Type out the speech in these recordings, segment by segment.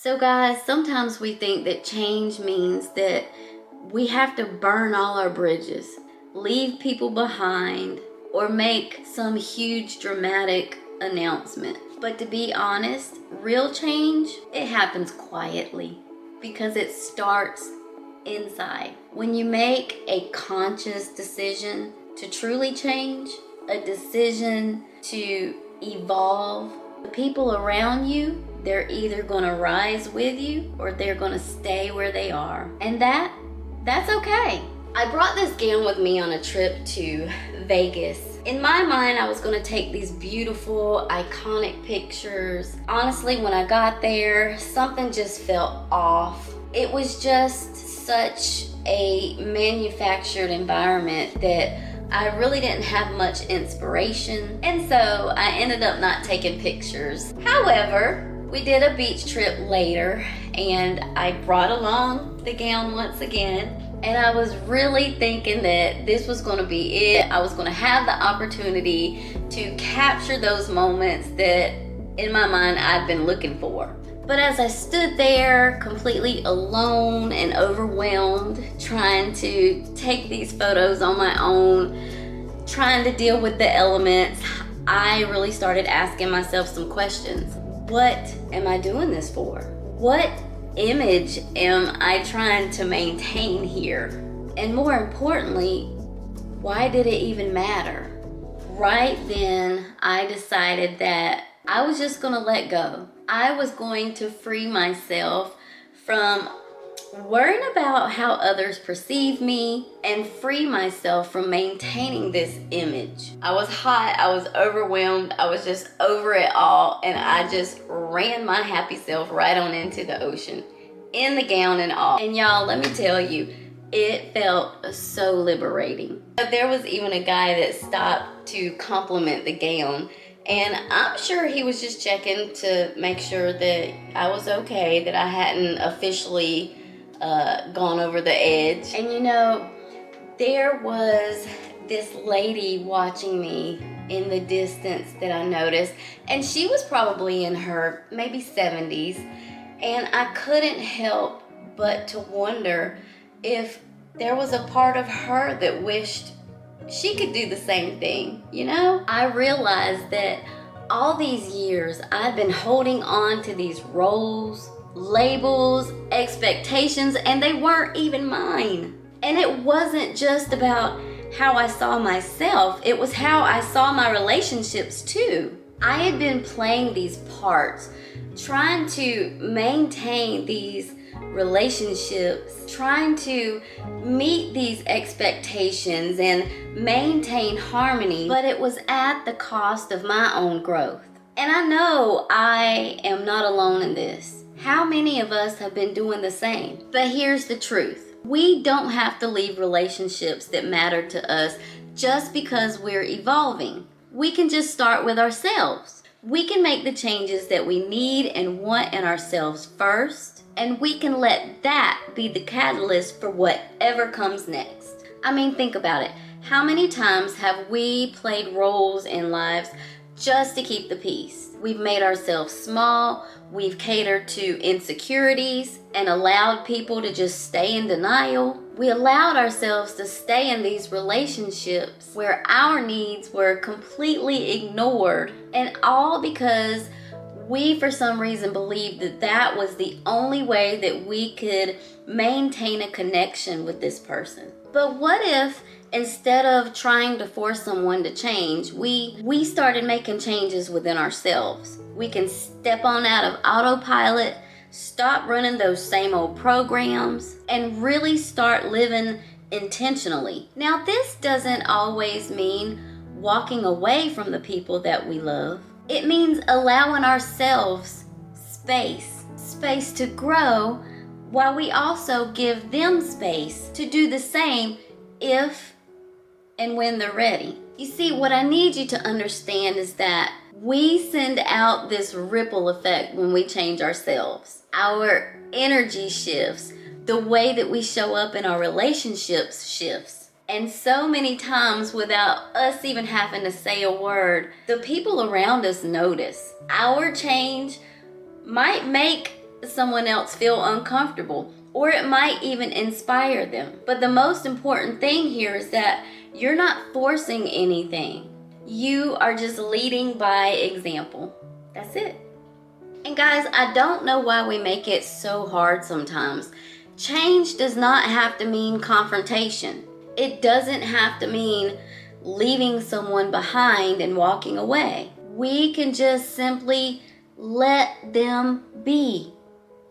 So guys, sometimes we think that change means that we have to burn all our bridges, leave people behind, or make some huge dramatic announcement. But to be honest, real change, it happens quietly because it starts inside. When you make a conscious decision to truly change, a decision to evolve, the people around you, they're either going to rise with you or they're going to stay where they are. And that's okay. I brought this gown with me on a trip to Vegas. In my mind, I was going to take these beautiful, iconic pictures. Honestly, when I got there, something just felt off. It was just such a manufactured environment that I really didn't have much inspiration, and so I ended up not taking pictures. However, we did a beach trip later, and I brought along the gown once again, and I was really thinking that this was going to be it. I was going to have the opportunity to capture those moments that, in my mind, I've been looking for. But as I stood there completely alone and overwhelmed, trying to take these photos on my own, trying to deal with the elements, I really started asking myself some questions. What am I doing this for? What image am I trying to maintain here? And more importantly, why did it even matter? Right then, I decided that I was just gonna let go. I was going to free myself from worrying about how others perceive me and free myself from maintaining this image. I was hot, I was overwhelmed, I was just over it all, and I just ran my happy self right on into the ocean, in the gown and all. And y'all, let me tell you, it felt so liberating. There was even a guy that stopped to compliment the gown, and I'm sure he was just checking to make sure that I was okay, that I hadn't officially gone over the edge. And you know, there was this lady watching me in the distance that I noticed, and she was probably in her maybe 70s, and I couldn't help but to wonder if there was a part of her that wished she could do the same thing, you know? I realized that all these years I've been holding on to these roles, labels, expectations, and they weren't even mine. And it wasn't just about how I saw myself, it was how I saw my relationships too. I had been playing these parts, trying to maintain these relationships, trying to meet these expectations and maintain harmony, but it was at the cost of my own growth. And I know I am not alone in this. How many of us have been doing the same? But here's the truth. We don't have to leave relationships that matter to us just because we're evolving. We can just start with ourselves. We can make the changes that we need and want in ourselves first, and we can let that be the catalyst for whatever comes next. I mean, think about it. How many times have we played roles in lives just to keep the peace? We've made ourselves small, we've catered to insecurities and allowed people to just stay in denial. We allowed ourselves to stay in these relationships where our needs were completely ignored, and all because we, for some reason, believed that that was the only way that we could maintain a connection with this person. But what if, instead of trying to force someone to change, we started making changes within ourselves? We can step on out of autopilot, stop running those same old programs, and really start living intentionally. Now, this doesn't always mean walking away from the people that we love. It means allowing ourselves space to grow, while we also give them space to do the same if and when they're ready. You see, what I need you to understand is that we send out this ripple effect when we change ourselves. Our energy shifts, the way that we show up in our relationships shifts. And so many times, without us even having to say a word, the people around us notice. Our change might make someone else feel uncomfortable, or it might even inspire them. But the most important thing here is that you're not forcing anything. You are just leading by example. That's it. And guys, I don't know why we make it so hard sometimes. Change does not have to mean confrontation. It doesn't have to mean leaving someone behind and walking away. We can just simply let them be.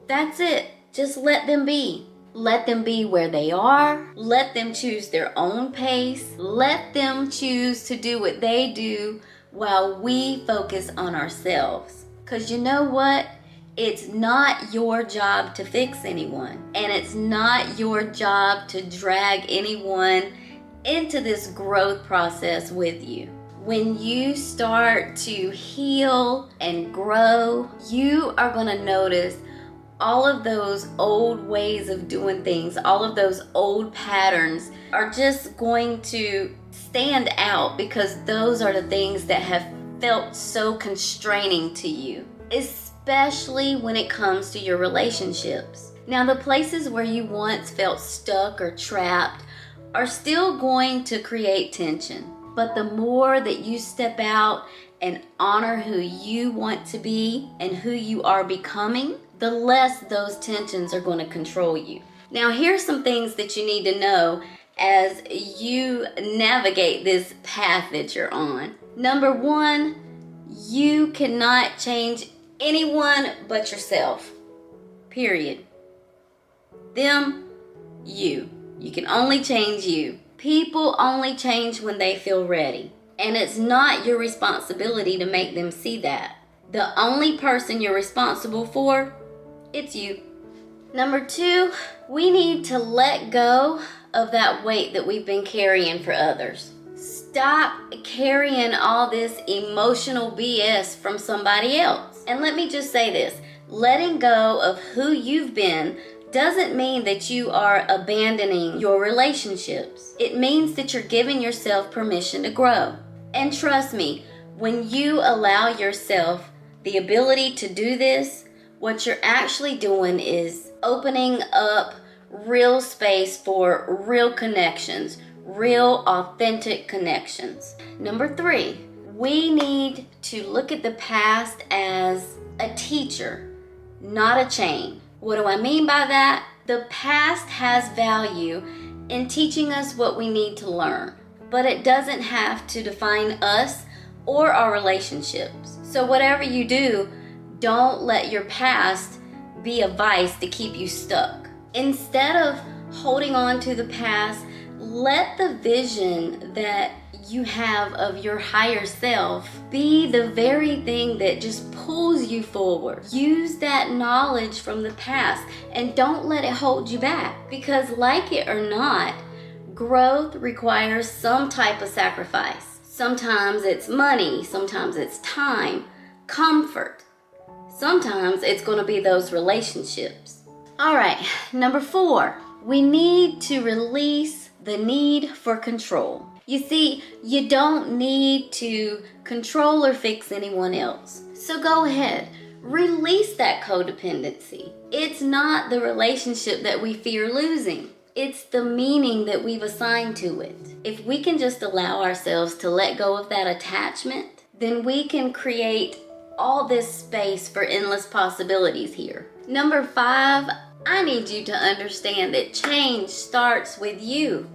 That's it. Just let them be. Let them be where they are. Let them choose their own pace. Let them choose to do what they do while we focus on ourselves. Because you know what? It's not your job to fix anyone. And it's not your job to drag anyone into this growth process with you. When you start to heal and grow, you are going to notice all of those old ways of doing things, all of those old patterns are just going to stand out, because those are the things that have felt so constraining to you, especially when it comes to your relationships. Now, the places where you once felt stuck or trapped are still going to create tension, but the more that you step out and honor who you want to be and who you are becoming, the less those tensions are going to control you. Now, here's some things that you need to know as you navigate this path that you're on. Number one, you cannot change anyone but yourself. Period. Them, you. You can only change you. People only change when they feel ready. And it's not your responsibility to make them see that. The only person you're responsible for, it's you. Number two, we need to let go of that weight that we've been carrying for others. Stop carrying all this emotional BS from somebody else. And let me just say this, letting go of who you've been doesn't mean that you are abandoning your relationships. It means that you're giving yourself permission to grow. And trust me, when you allow yourself the ability to do this, what you're actually doing is opening up real space for real connections, real authentic connections. Number three, we need to look at the past as a teacher, not a chain. What do I mean by that? The past has value in teaching us what we need to learn, but it doesn't have to define us or our relationships. So whatever you do, don't let your past be a vice to keep you stuck. Instead of holding on to the past, let the vision that you have of your higher self be the very thing that just pulls you forward. Use that knowledge from the past and don't let it hold you back, because like it or not, growth requires some type of sacrifice. Sometimes it's money, sometimes it's time, comfort. Sometimes it's going to be those relationships. All right, number four, we need to release the need for control. You see, you don't need to control or fix anyone else. So go ahead, release that codependency. It's not the relationship that we fear losing. It's the meaning that we've assigned to it. If we can just allow ourselves to let go of that attachment, then we can create all this space for endless possibilities here. Number five, I need you to understand that change starts with you.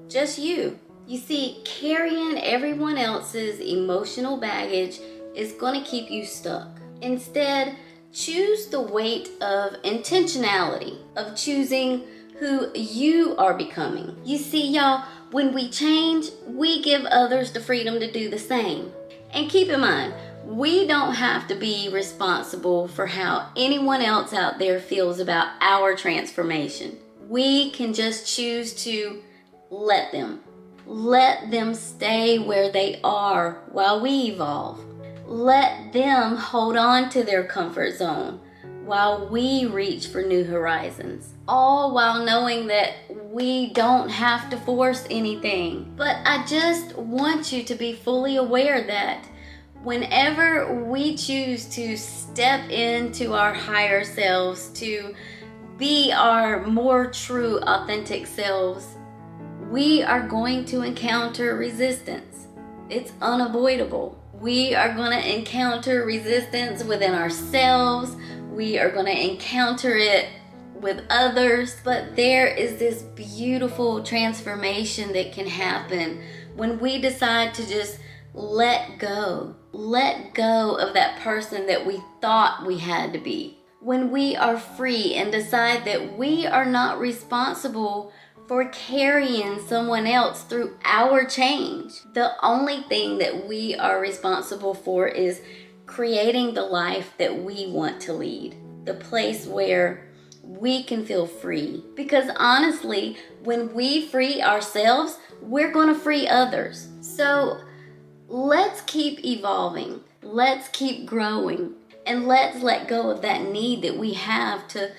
Just you. You see, carrying everyone else's emotional baggage is going to keep you stuck. Instead, choose the weight of intentionality, of choosing who you are becoming. You see, y'all, when we change, we give others the freedom to do the same. And keep in mind, we don't have to be responsible for how anyone else out there feels about our transformation. We can just choose to let them. Let them stay where they are while we evolve. Let them hold on to their comfort zone while we reach for new horizons. All while knowing that we don't have to force anything. But I just want you to be fully aware that Whenever we choose to step into our higher selves, to be our more true, authentic selves, we are going to encounter resistance. It's unavoidable. We are going to encounter resistance within ourselves. We are going to encounter it with others. But there is this beautiful transformation that can happen when we decide to just let go of that person that we thought we had to be. When we are free and decide that we are not responsible for carrying someone else through our change. The only thing that we are responsible for is creating the life that we want to lead. The place where we can feel free. Because honestly, when we free ourselves, we're going to free others. So let's keep evolving. Let's keep growing. And let's let go of that need that we have to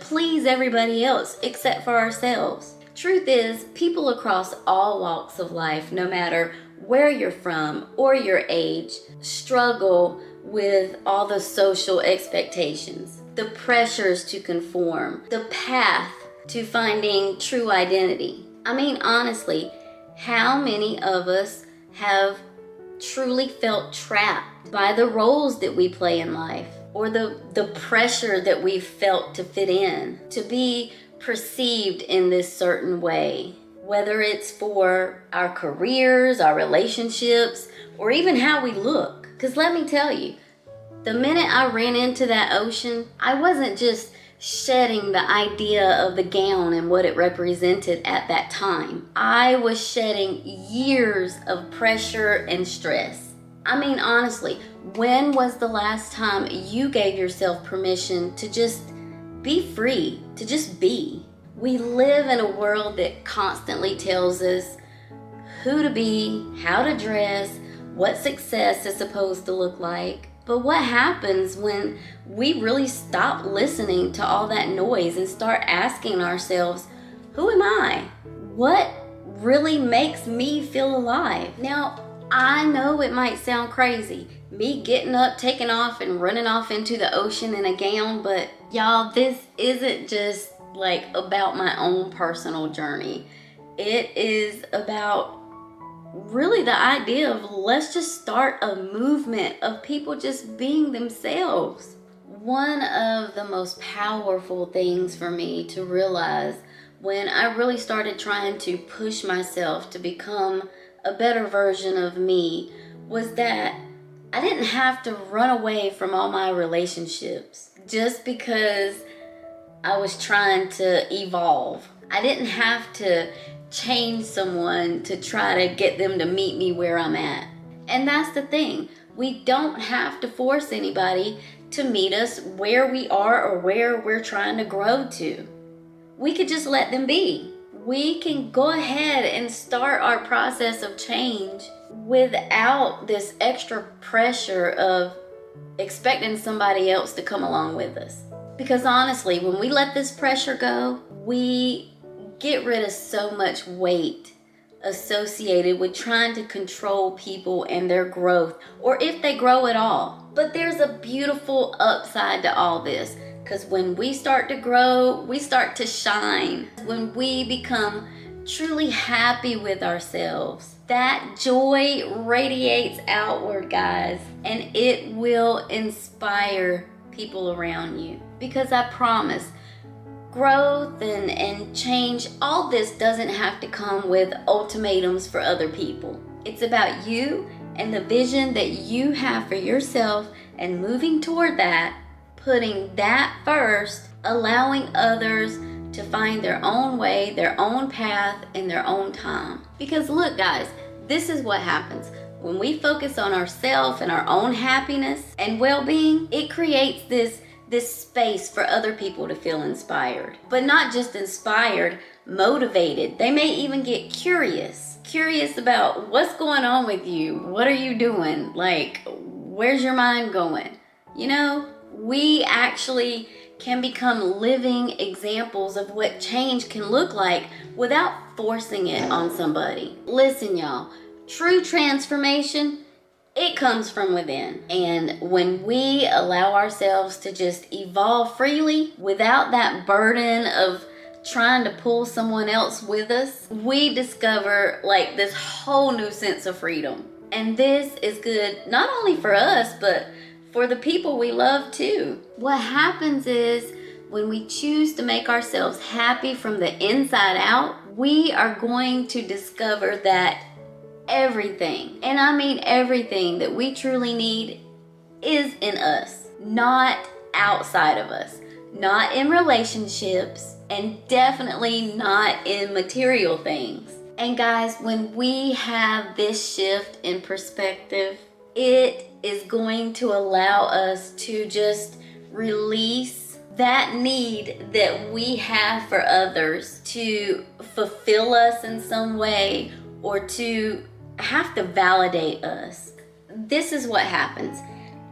please everybody else except for ourselves. Truth is, people across all walks of life, no matter where you're from or your age, struggle with all the social expectations, the pressures to conform, the path to finding true identity. I mean, honestly, how many of us have truly felt trapped by the roles that we play in life, or the pressure that we've felt to fit in, to be perceived in this certain way, whether it's for our careers, our relationships, or even how we look. Because let me tell you, the minute I ran into that ocean, I wasn't just shedding the idea of the gown and what it represented at that time. I was shedding years of pressure and stress. I mean, honestly, when was the last time you gave yourself permission to just be free, to just be? We live in a world that constantly tells us who to be, how to dress, what success is supposed to look like. But what happens when we really stop listening to all that noise and start asking ourselves, who am I? What really makes me feel alive? Now, I know it might sound crazy, me getting up, taking off, and running off into the ocean in a gown, but y'all, this isn't just like about my own personal journey. It is about really the idea of let's just start a movement of people just being themselves. One of the most powerful things for me to realize when I really started trying to push myself to become a better version of me was that I didn't have to run away from all my relationships just because I was trying to evolve. I didn't have to change someone to try to get them to meet me where I'm at. And that's the thing. We don't have to force anybody to meet us where we are or where we're trying to grow to. We could just let them be. We can go ahead and start our process of change without this extra pressure of expecting somebody else to come along with us. Because honestly, when we let this pressure go, we get rid of so much weight associated with trying to control people and their growth, or if they grow at all. But there's a beautiful upside to all this, because when we start to grow, we start to shine. When we become truly happy with ourselves, that joy radiates outward, guys, and it will inspire people around you. Because I promise, growth and change, all this doesn't have to come with ultimatums for other people. It's about you and the vision that you have for yourself and moving toward that, putting that first, allowing others to find their own way, their own path, in their own time. Because look, guys, this is what happens. When we focus on ourselves and our own happiness and well-being, it creates this space for other people to feel inspired. But not just inspired, motivated. They may even get curious about what's going on with you. What are you doing? Like, where's your mind going? You know, we actually can become living examples of what change can look like without forcing it on somebody. Listen, y'all, true transformation, it comes from within. And when we allow ourselves to just evolve freely without that burden of trying to pull someone else with us, we discover like this whole new sense of freedom. And this is good not only for us, but for the people we love too. What happens is when we choose to make ourselves happy from the inside out, we are going to discover that everything, and I mean everything that we truly need is in us, not outside of us, not in relationships, and definitely not in material things. And guys, when we have this shift in perspective, it is going to allow us to just release that need that we have for others to fulfill us in some way or to have to validate us. This is what happens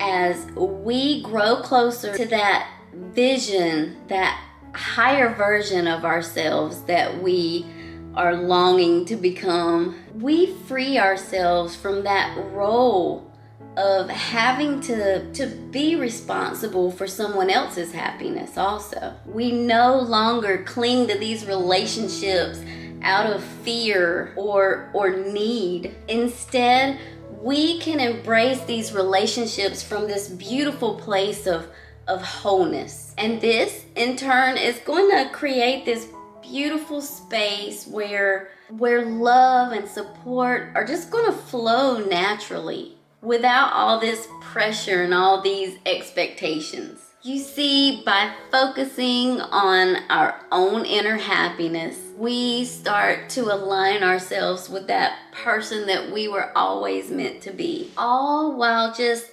as we grow closer to that vision, that higher version of ourselves that we are longing to become. We free ourselves from that role of having to be responsible for someone else's happiness also. We no longer cling to these relationships out of fear or need. Instead, we can embrace these relationships from this beautiful place of wholeness. And this, in turn, is going to create this beautiful space where love and support are just going to flow naturally without all this pressure and all these expectations. You see, by focusing on our own inner happiness, we start to align ourselves with that person that we were always meant to be, all while just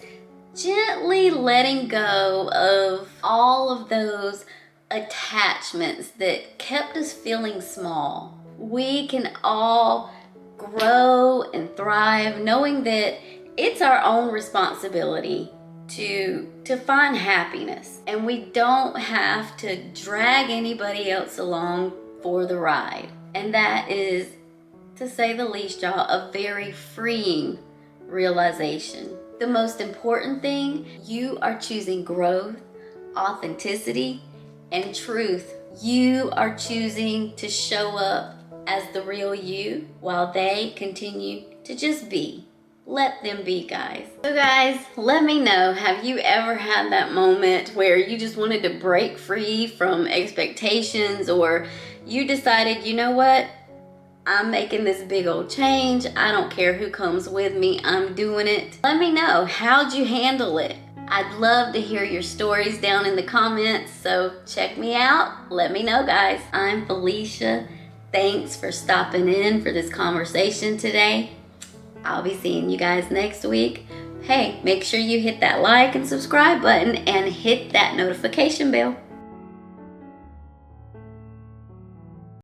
gently letting go of all of those attachments that kept us feeling small. We can all grow and thrive knowing that it's our own responsibility to find happiness, and we don't have to drag anybody else along for the ride. And that is, to say the least, y'all, a very freeing realization. The most important thing, you are choosing growth, authenticity, and truth. You are choosing to show up as the real you while they continue to just be. Let them be, guys. So guys, let me know, have you ever had that moment where you just wanted to break free from expectations, or you decided, you know what, I'm making this big old change, I don't care who comes with me, I'm doing it? Let me know, how'd you handle it? I'd love to hear your stories down in the comments, so check me out, let me know, guys. I'm Felicia. Thanks for stopping in for this conversation today. I'll be seeing you guys next week. Hey, make sure you hit that like and subscribe button and hit that notification bell.